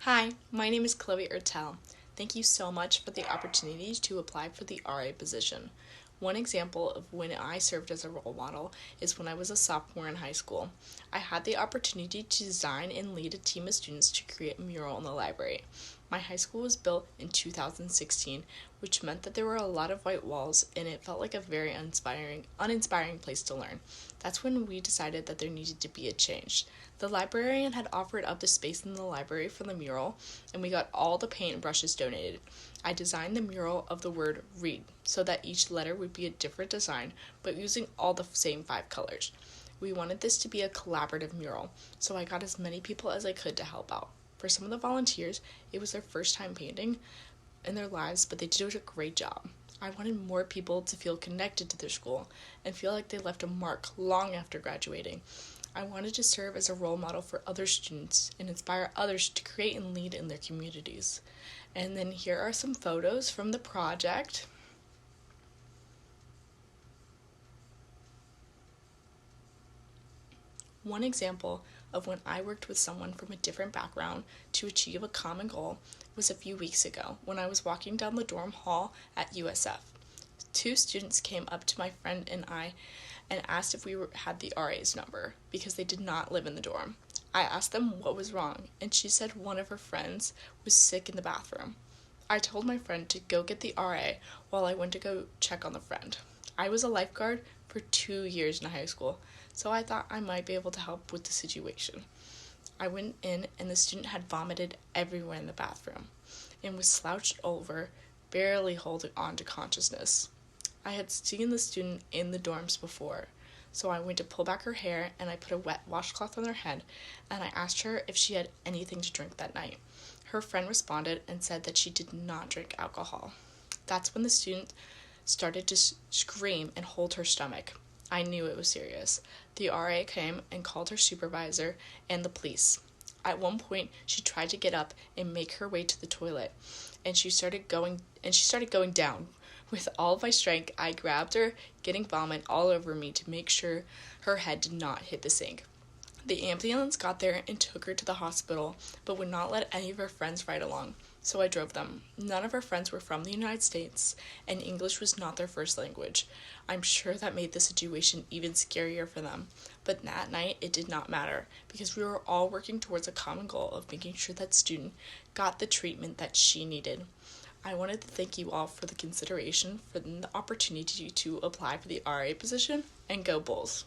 Hi, my name is Chloe Ertel. Thank you so much for the opportunity to apply for the RA position. One example of when I served as a role model is when I was a sophomore in high school. I had the opportunity to design and lead a team of students to create a mural in the library. My high school was built in 2016, which meant that there were a lot of white walls and it felt like a very uninspiring place to learn. That's when we decided that there needed to be a change. The librarian had offered up the space in the library for the mural, and we got all the paint and brushes donated. I designed the mural of the word read so that each letter would be a different design, but using all the same 5 colors. We wanted this to be a collaborative mural, so I got as many people as I could to help out. For some of the volunteers, it was their first time painting in their lives, but they did a great job. I wanted more people to feel connected to their school and feel like they left a mark long after graduating. I wanted to serve as a role model for other students and inspire others to create and lead in their communities. And then here are some photos from the project. One example of when I worked with someone from a different background to achieve a common goal was a few weeks ago when I was walking down the dorm hall at USF. 2 students came up to my friend and I and asked if we had the RA's number because they did not live in the dorm. I asked them what was wrong, and she said one of her friends was sick in the bathroom. I told my friend to go get the RA while I went to go check on the friend. I was a lifeguard for 2 years in high school, so I thought I might be able to help with the situation. I went in and the student had vomited everywhere in the bathroom and was slouched over, barely holding on to consciousness. I had seen the student in the dorms before, so I went to pull back her hair and I put a wet washcloth on her head and I asked her if she had anything to drink that night. Her friend responded and said that she did not drink alcohol. That's when the student started to scream and hold her stomach. I knew it was serious. The RA came and called her supervisor and the police. At one point, she tried to get up and make her way to the toilet, and she started going down. With all of my strength, I grabbed her, getting vomit all over me to make sure her head did not hit the sink. The ambulance got there and took her to the hospital, but would not let any of her friends ride along, so I drove them. None of her friends were from the United States, and English was not their first language. I'm sure that made the situation even scarier for them, but that night it did not matter, because we were all working towards a common goal of making sure that student got the treatment that she needed. I wanted to thank you all for the consideration, for the opportunity to apply for the RA position, and go Bulls!